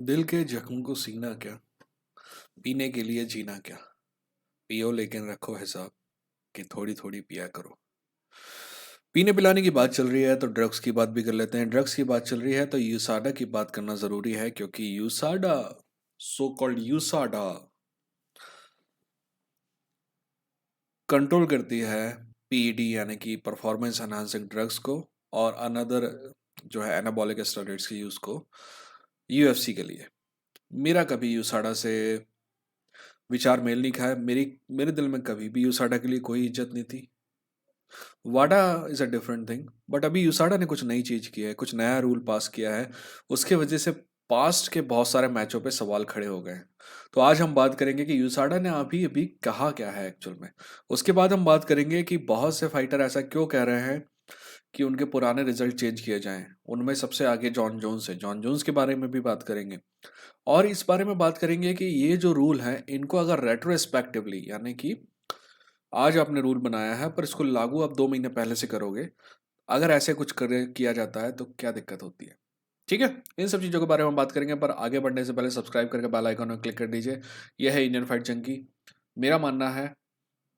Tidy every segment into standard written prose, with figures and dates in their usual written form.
दिल के जख्म को सीना क्या, पीने के लिए जीना क्या। पियो लेकिन रखो हिसाब कि थोड़ी थोड़ी पिया करो। पीने पिलाने की बात चल रही है तो ड्रग्स की बात भी कर लेते हैं। ड्रग्स की बात चल रही है तो यूसाडा की बात करना ज़रूरी है, क्योंकि यूसाडा, सो कॉल्ड यूसाडा, कंट्रोल करती है पीईडी यानी कि परफॉर्मेंस एनहांसिंग ड्रग्स को, और अनदर जो है एनाबॉलिक स्टेरॉइड्स के यूज़ को यूएफसी के लिए। मेरा कभी यूसाडा से विचार मेल नहीं खाया। मेरे दिल में कभी भी यूसाडा के लिए कोई इज्जत नहीं थी। वाडा is a different thing, but अभी यूसाडा ने कुछ नई चीज़ की है, कुछ नया रूल पास किया है। उसके वजह से पास्ट के बहुत सारे मैचों पे सवाल खड़े हो गए हैं। तो आज हम बात करेंगे कि यूसाडा ने अभी अभी कहा क्या है एक्चुअल में। उसके बाद हम बात करेंगे कि बहुत से फाइटर ऐसा क्यों कह रहे हैं कि उनके पुराने रिजल्ट चेंज किए जाएं। उनमें सबसे आगे जॉन जोन्स है, जॉन जोन्स के बारे में भी बात करेंगे। और इस बारे में बात करेंगे कि ये जो रूल है इनको अगर रेट्रोस्पेक्टिवली, यानी कि आज आपने रूल बनाया है पर इसको लागू आप 2 महीने पहले से करोगे, अगर ऐसे कुछ करे किया जाता है तो क्या दिक्कत होती है। ठीक है, इन सब चीज़ों के बारे में हम बात करेंगे, पर आगे बढ़ने से पहले सब्सक्राइब करके बेल आइकन में क्लिक कर दीजिए। यह है इंडियन फाइट जंकी। मेरा मानना है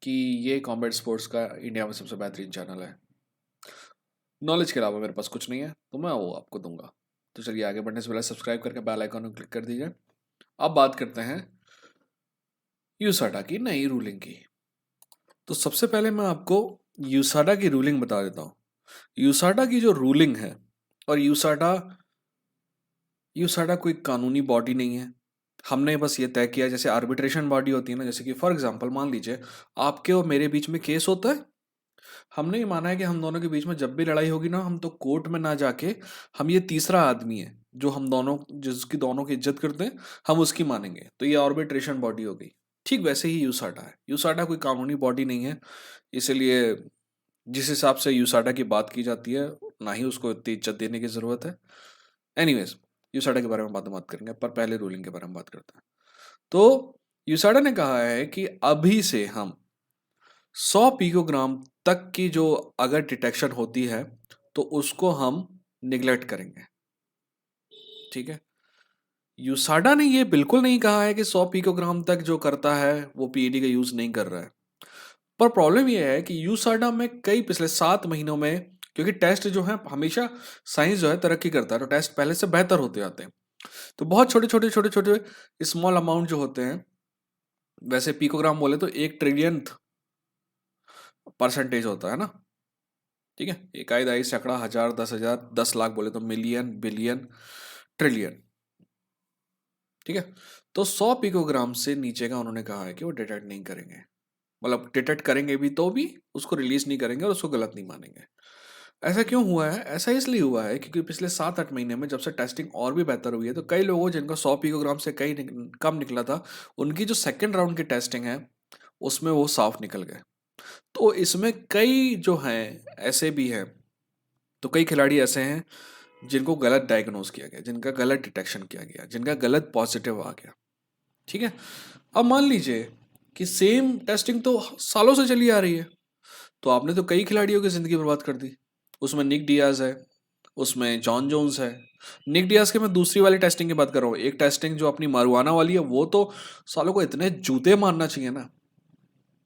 कि ये कॉम्बैट स्पोर्ट्स का इंडिया में सबसे बेहतरीन चैनल है। नॉलेज के अलावा मेरे पास कुछ नहीं है, तो मैं वो आपको दूंगा। तो चलिए आगे बढ़ने से पहले सब्सक्राइब करके बेल आइकन में क्लिक कर दीजिए। अब बात करते हैं यूसाडा की नई रूलिंग की। तो सबसे पहले मैं आपको यूसाडा की रूलिंग बता देता हूँ। यूसाडा की जो रूलिंग है, और यूसाडा यूसाडा कोई कानूनी बॉडी नहीं है। हमने बस ये तय किया, जैसे आर्बिट्रेशन बॉडी होती है ना, जैसे कि फॉर एग्जांपल मान लीजिए आपके और मेरे बीच में केस होता है। हमने ये माना है कि हम दोनों के बीच में जब भी लड़ाई होगी ना, हम तो कोर्ट में ना जाके, हम ये तीसरा आदमी है जो हम दोनों, जिसकी दोनों की इज्जत करते हैं, हम उसकी मानेंगे। तो ये आर्बिट्रेशन बॉडी हो गई। ठीक वैसे ही यूसाडा है। यूसाडा कोई कानूनी बॉडी नहीं है, इसलिए जिस हिसाब से यूसाडा की बात की जाती है, ना ही उसको इतनी इज्जत देने की ज़रूरत है। एनीवेज, यूसाडा के बारे में बात करेंगे, पर पहले रूलिंग के बारे में बात करते हैं। तो यूसाडा ने कहा है कि अभी से हम 100 पिकोग्राम तक की जो अगर डिटेक्शन होती है तो उसको हम निगलेक्ट करेंगे। ठीक है, यूसाडा ने ये बिल्कुल नहीं कहा है कि 100 पिकोग्राम तक जो करता है वो पीईडी का यूज नहीं कर रहा है। पर प्रॉब्लम ये है कि यूसाडा में कई पिछले 7 महीनों में, क्योंकि टेस्ट जो है हमेशा, साइंस जो है तरक्की करता है तो टेस्ट पहले से बेहतर होते जाते हैं। तो बहुत छोटे छोटे छोटे छोटे स्मॉल अमाउंट जो होते हैं, वैसे पिकोग्राम बोले तो 1 ट्रिलियन% होता है ना। ठीक है, इकाई दाई सैकड़ा हजार 10,000 10 लाख, बोले तो मिलियन बिलियन ट्रिलियन। ठीक है, तो 100 पिकोग्राम से नीचे का उन्होंने कहा है कि वो डिटेक्ट नहीं करेंगे। मतलब डिटेक्ट करेंगे भी तो भी उसको रिलीज नहीं करेंगे और उसको गलत नहीं मानेंगे। ऐसा क्यों हुआ है? ऐसा इसलिए हुआ है क्योंकि पिछले 7-8 महीने में जब से टेस्टिंग और भी बेहतर हुई है, तो कई लोगों जिनका 100 पिकोग्राम से कम निकला था, उनकी जो सेकेंड राउंड की टेस्टिंग है उसमें वो साफ निकल गए। तो इसमें कई जो हैं ऐसे भी हैं, तो कई खिलाड़ी ऐसे हैं जिनको गलत डायग्नोज किया गया, जिनका गलत डिटेक्शन किया गया, जिनका गलत पॉजिटिव आ गया। ठीक है, अब मान लीजिए कि सेम टेस्टिंग तो सालों से चली आ रही है, तो आपने तो कई खिलाड़ियों की ज़िंदगी बर्बाद कर दी। उसमें निक डियाज है, उसमें जॉन जोन्स है। निक डियाज के मैं दूसरी वाली टेस्टिंग की बात कर रहा हूँ। एक टेस्टिंग जो अपनी मारुआना वाली है, वो तो सालों को इतने जूते मारना चाहिए ना।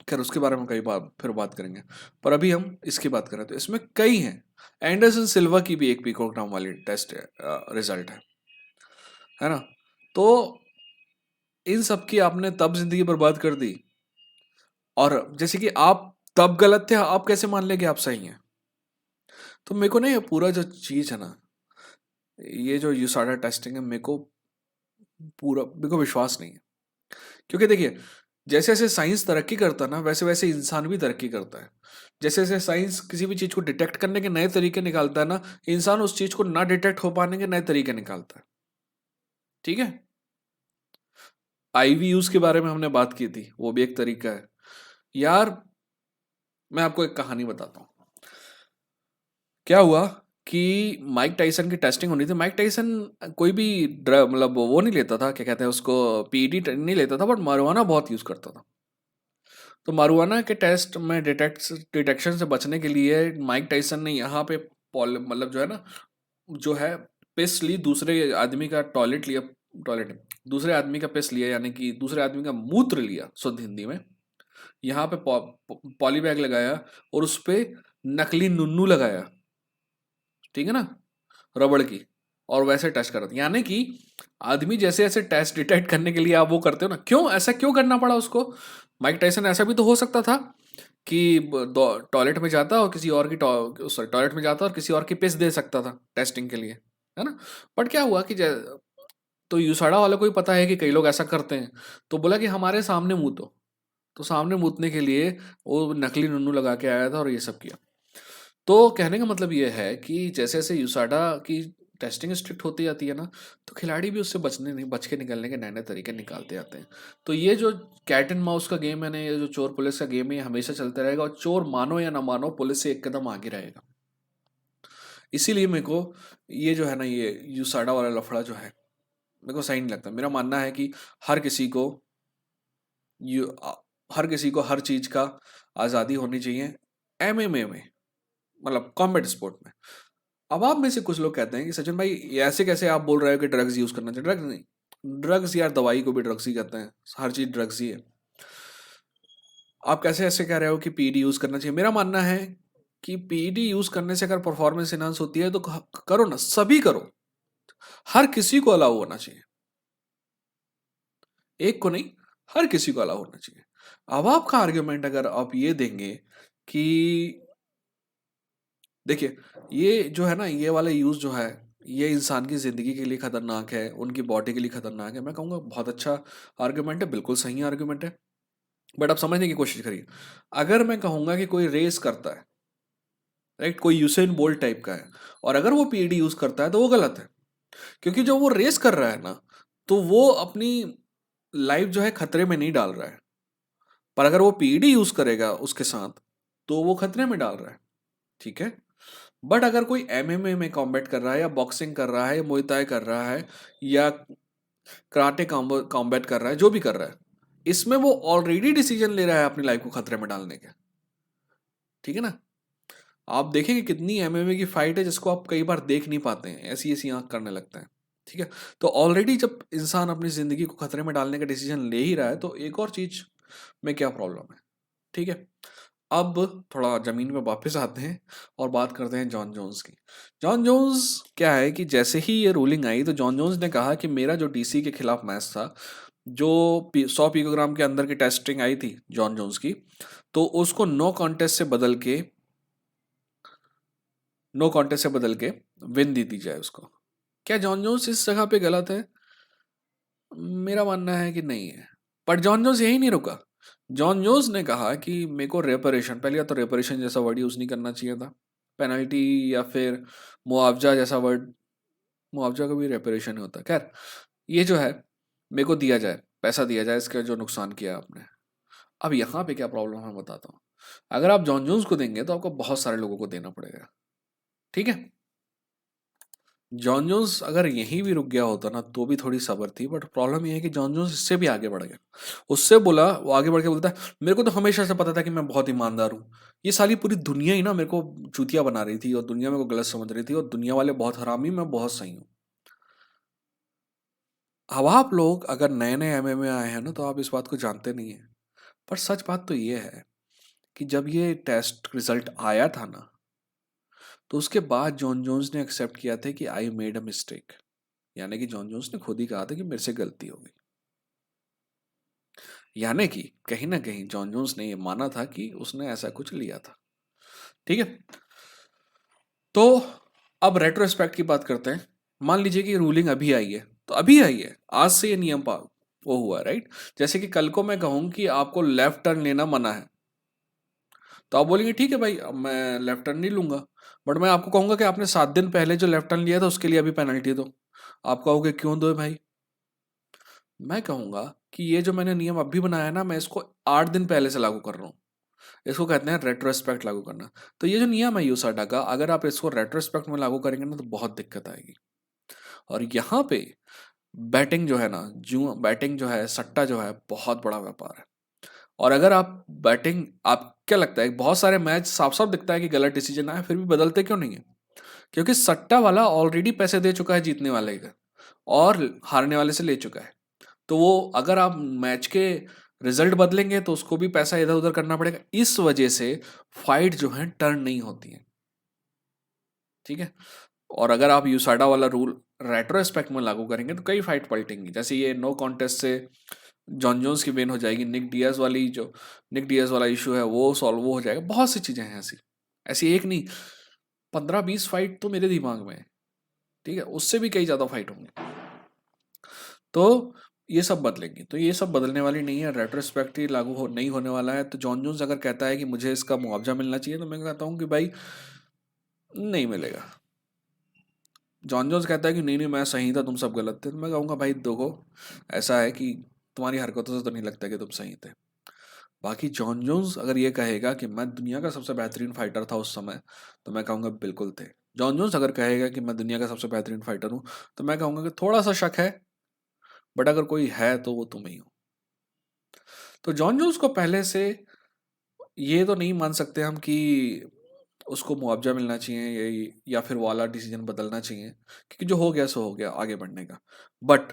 खैर उसके बारे में कई बार फिर बात करेंगे, पर अभी हम इसकी बात करें तो इसमें कई हैं। एंडरसन सिल्वा की भी एक पिकोग्राम वाली टेस्ट रिजल्ट है ना। तो इन सब की आपने तब जिंदगी बर्बाद कर दी, और जैसे कि आप तब गलत थे, आप कैसे मान लेंगे आप सही हैं? तो मेरे को ना ये पूरा जो चीज़ है ना, ये जो यूसाडा टेस्टिंग है, मेरे को विश्वास नहीं है। क्योंकि देखिए, जैसे जैसे साइंस तरक्की करता है ना, वैसे वैसे इंसान भी तरक्की करता है। जैसे जैसे साइंस किसी भी चीज़ को डिटेक्ट करने के नए तरीके निकालता है ना, इंसान उस चीज़ को ना डिटेक्ट हो पाने के नए तरीके निकालता है। ठीक है, आईवी यूज के बारे में हमने बात की थी, वो भी एक तरीका है। यार, मैं आपको एक कहानी बताता हूँ। क्या हुआ कि माइक टाइसन की टेस्टिंग होनी थी। माइक टाइसन कोई भी ड्रग, मतलब वो नहीं लेता था, क्या कहते हैं उसको, पीईडी नहीं लेता था, बट मारुआना बहुत यूज करता था। तो मारुआना के टेस्ट में डिटेक्शन से बचने के लिए माइक टाइसन ने यहाँ पे मतलब जो है ना, जो है पिस ली, दूसरे आदमी का टॉयलेट लिया, टॉयलेट में दूसरे आदमी का पिस लिया, यानी कि दूसरे आदमी का मूत्र लिया शुद्ध हिंदी में, यहाँ पे पॉली बैग लगाया और उस पे नकली नुन्नू लगाया, ठीक है ना, रबड़ की, और वैसे टच कर, यानी कि आदमी जैसे ऐसे टेस्ट डिटेक्ट करने के लिए आप वो करते हो ना, क्यों ऐसा क्यों करना पड़ा उसको? माइक टाइसन ऐसा भी तो हो सकता था कि टॉयलेट में जाता और किसी और की सॉरी टॉयलेट में जाता और किसी और की पिस दे सकता था टेस्टिंग के लिए, है ना। बट क्या हुआ कि तो यूसाडा वालों को ही पता है कि कई लोग ऐसा करते हैं, तो बोला कि हमारे सामने मुंह तो सामने मूतने के लिए वो नकली नुन्नू लगा के आया था और ये सब किया। तो कहने का मतलब ये है कि जैसे जैसे यूसाडा की टेस्टिंग स्ट्रिक्ट होती जाती है ना, तो खिलाड़ी भी उससे बच के निकलने के नए नए तरीके निकालते जाते हैं। तो ये जो कैट एंड माउस का गेम है ना, ये जो चोर पुलिस का गेम है, ये हमेशा चलता रहेगा, और चोर मानो या ना मानो पुलिस से एक कदम आगे रहेगा। इसीलिए मेरे को ये जो है ना, ये यूसाडा वाला लफड़ा जो है, मेरे को सही नहीं लगता। मेरा मानना है कि हर किसी को यू हर किसी को हर चीज का आज़ादी होनी चाहिए, एमएमए में, मतलब कॉम्बैट स्पोर्ट में। अब आप में से कुछ लोग कहते हैं कि सचिन भाई ये ऐसे कैसे आप बोल रहे हो कि ड्रग्स यूज करना चाहिए? ड्रग्स नहीं, ड्रग्स यार, दवाई को भी ड्रग्स ही कहते हैं, हर चीज ड्रग्स ही है। आप कैसे ऐसे कह रहे हो कि पीडी यूज करना चाहिए? मेरा मानना है कि पीडी यूज करने से अगर परफॉर्मेंस इनहांस होती है तो करो ना, सभी करो, हर किसी को अलाउ होना चाहिए, एक को नहीं, हर किसी को अलाउ होना चाहिए। अब आपका आर्ग्यूमेंट अगर आप ये देंगे कि देखिए, ये जो है ना, ये वाला यूज जो है, ये इंसान की जिंदगी के लिए खतरनाक है, उनकी बॉडी के लिए खतरनाक है, मैं कहूँगा बहुत अच्छा आर्ग्यूमेंट है, बिल्कुल सही आर्ग्यूमेंट है। बट आप समझने की कोशिश करिए, अगर मैं कहूँगा कि कोई रेस करता है, राइट, कोई यूसेन बोल्ट टाइप का है, और अगर वो पीडी यूज करता है तो वो गलत है, क्योंकि जो वो रेस कर रहा है ना, तो वो अपनी लाइफ जो है खतरे में नहीं डाल रहा है, पर अगर वो पीडी यूज करेगा उसके साथ तो वो खतरे में डाल रहा है, ठीक है। बट अगर कोई एमएमए में कॉम्बैट कर रहा है, या बॉक्सिंग कर रहा है, या मुay थाई कर रहा है, या कराटे कॉम्बैट कर रहा है, जो भी कर रहा है, इसमें वो ऑलरेडी डिसीजन ले रहा है अपनी लाइफ को खतरे में डालने के, ठीक है ना। आप देखेंगे कितनी एमएमए की फाइट है जिसको आप कई बार देख नहीं पाते हैं, ऐसी ऐसी आंख करने लगता है, ठीक है। तो ऑलरेडी जब इंसान अपनी जिंदगी को खतरे में डालने का डिसीजन ले ही रहा है, तो एक और चीज में क्या प्रॉब्लम है, ठीक है। अब थोड़ा जमीन पे वापस आते हैं और बात करते हैं जॉन जोन्स की। जॉन जोन्स क्या है कि जैसे ही ये रूलिंग आई तो जॉन जोन्स ने कहा कि मेरा जो डीसी के खिलाफ मैच था, जो 100 पिकोग्राम के अंदर की टेस्टिंग आई थी जॉन जोन्स की, तो उसको नो कॉन्टेस्ट से बदल के विन दे दी जाए उसको। क्या जॉन जोन्स इस जगह पे गलत है? मेरा मानना है कि नहीं है। पर जॉन जोन्स यही नहीं रुका, जॉन जोन्स ने कहा कि मेरे को रेपरेशन, पहले तो रेपरेशन जैसा वर्ड यूज नहीं करना चाहिए था, पेनल्टी या फिर मुआवजा जैसा वर्ड, मुआवजा का भी रेपरेशन होता है, खैर ये जो है मेरे को दिया जाए, पैसा दिया जाए इसका जो नुकसान किया आपने। अब यहाँ पे क्या प्रॉब्लम है मैं बताता हूँ। अगर आप जॉन जोन्स को देंगे तो आपको बहुत सारे लोगों को देना पड़ेगा, ठीक है। जॉन जोन्स अगर यहीं भी रुक गया होता ना तो भी थोड़ी सब्र थी, बट प्रॉब्लम ये है कि जॉन जोन्स इससे भी आगे बढ़ गया। उससे बोला, वो आगे बढ़ के बोलता है मेरे को तो हमेशा से पता था कि मैं बहुत ईमानदार हूँ। ये साली पूरी दुनिया ही ना मेरे को चूतिया बना रही थी, और दुनिया मेरे को गलत समझ रही थी, और दुनिया वाले बहुत हरामी, मैं बहुत सही हूँ। अब आप लोग अगर नए नए एमएमए आए हैं ना, तो आप इस बात को जानते नहीं है, पर सच बात तो ये है कि जब ये टेस्ट रिजल्ट आया था ना, तो उसके बाद जॉन जोन्स ने एक्सेप्ट किया था कि आई मेड अ मिस्टेक, यानी कि जॉन जोन्स ने खुद ही कहा था कि मेरे से गलती हो गई, यानी कि कहीं ना कहीं जॉन जोन्स ने ये माना था कि उसने ऐसा कुछ लिया था, ठीक है। तो अब रेट्रोस्पेक्ट की बात करते हैं। मान लीजिए कि रूलिंग अभी आई है, तो अभी आई है, आज से ये नियम वो हुआ, राइट। जैसे कि कल को मैं कहूँ कि आपको लेफ्ट टर्न लेना मना है, तो आप बोलेंगे ठीक है भाई, अब मैं लेफ्ट टर्न नहीं लूंगा। बट मैं आपको कहूंगा कि आपने 7 दिन पहले जो लेफ्ट टर्न लिया था उसके लिए अभी पेनल्टी दो। आप कहोगे क्यों दो भाई? मैं कहूंगा कि ये जो मैंने नियम अभी बनाया है ना, मैं इसको 8 दिन पहले से लागू कर रहा हूँ। इसको कहते हैं रेट्रोस्पेक्ट लागू करना। तो ये जो नियम है यूसाडा का, अगर आप इसको रेट्रोस्पेक्ट में लागू करेंगे ना तो बहुत दिक्कत आएगी। और यहाँ पे बैटिंग जो है ना, जो बैटिंग जो है, सट्टा जो है, बहुत बड़ा व्यापार है। और अगर आप बैटिंग, आप क्या लगता है बहुत सारे मैच साफ साफ दिखता है कि गलत डिसीजन आया, फिर भी बदलते क्यों नहीं है? क्योंकि सट्टा वाला ऑलरेडी पैसे दे चुका है जीतने वाले का, और हारने वाले से ले चुका है। तो वो अगर आप मैच के रिजल्ट बदलेंगे तो उसको भी पैसा इधर उधर करना पड़ेगा। इस वजह से फाइट जो है टर्न नहीं होती है, ठीक है। और अगर आप यूसाडा वाला रूल रेट्रोस्पेक्ट में लागू करेंगे तो कई फाइट पलटेंगी। जैसे ये नो कॉन्टेस्ट से जॉन जोन्स की विन हो जाएगी, निक डियाज वाला इशू है वो सॉल्व हो जाएगा। बहुत सी चीजें हैं ऐसी, ऐसी एक नहीं, 15-20 फाइट तो मेरे दिमाग में है, ठीक है, उससे भी कई ज्यादा फाइट होंगे। तो ये सब बदलेंगी, तो ये सब बदलने वाली नहीं है, रेट्रोस्पेक्ट ही नहीं होने वाला है। तो जॉन जोन्स अगर कहता है कि मुझे इसका मुआवजा मिलना चाहिए, तो मैं कहता हूँ कि भाई नहीं मिलेगा। जॉन जोन्स कहता है कि नहीं नहीं मैं सही था, तुम सब गलत थे, तो मैं कहूँगा भाई देखो, ऐसा है कि तुम्हारी हरकतों से तो नहीं लगता कि तुम सही थे। बाकी जॉन जोन्स अगर ये कहेगा कि मैं दुनिया का सबसे बेहतरीन फाइटर था उस समय, तो मैं कहूँगा बिल्कुल थे। जॉन जोन्स अगर कहेगा कि मैं दुनिया का सबसे बेहतरीन फाइटर हूँ, तो मैं कहूँगा कि थोड़ा सा शक है, बट अगर कोई है तो वो तुम ही हो। तो जॉन जोन्स को पहले से ये तो नहीं मान सकते हम कि उसको मुआवजा मिलना चाहिए या फिर वाला डिसीजन बदलना चाहिए, क्योंकि जो हो गया सो हो गया, आगे बढ़ने का। बट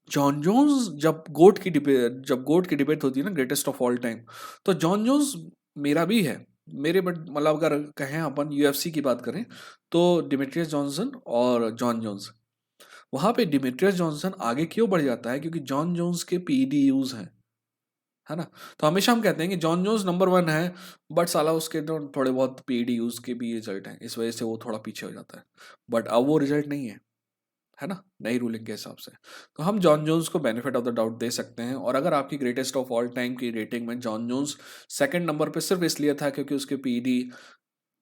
जॉन जोन्स जब गोट की डिबेट होती है ना, ग्रेटेस्ट ऑफ ऑल टाइम, तो जॉन जोन्स मेरा भी है। मेरे बट मतलब अगर कहें अपन यूएफसी की बात करें, तो डिमेट्रियस जॉनसन और जॉन जोन्स, वहां पे डिमेट्रियस जॉनसन आगे क्यों बढ़ जाता है, क्योंकि जॉन जोन्स के पीईडीयूज हैं, है ना। तो हमेशा हम कहते हैं कि जॉन जोन्स नंबर 1 है, बट साला उसके तो थोड़े बहुत पीईडीयूज के भी रिजल्ट हैं, इस वजह से वो थोड़ा पीछे हो जाता है। बट अब वो रिजल्ट नहीं है ना, नई रूलिंग के हिसाब से। तो हम जॉन जोन्स को बेनिफिट ऑफ द डाउट दे सकते हैं। और अगर आपकी ग्रेटेस्ट ऑफ ऑल टाइम की रेटिंग में जॉन जोन्स सेकंड नंबर पे सिर्फ इसलिए था क्योंकि उसके पीडी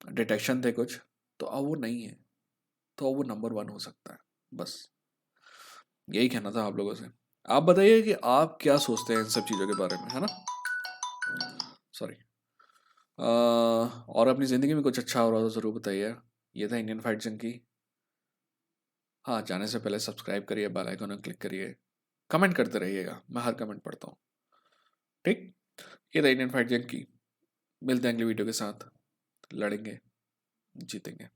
डिटेक्शन थे कुछ, तो अब वो नहीं है, तो अब वो नंबर 1 हो सकता है। बस यही कहना था आप लोगों से। आप बताइए कि आप क्या सोचते हैं इन सब चीज़ों के बारे में, है ना। सॉरी। और अपनी ज़िंदगी में कुछ अच्छा हो रहा हो तो ज़रूर बताइए। ये था इंडियन फाइट जंकी। हाँ, जाने से पहले सब्सक्राइब करिए, बेल आइकन में क्लिक करिए, कमेंट करते रहिएगा, मैं हर कमेंट पढ़ता हूँ, ठीक। ये था इंडियन फाइट जंकी। मिलते हैं अगली वीडियो के साथ। लड़ेंगे, जीतेंगे।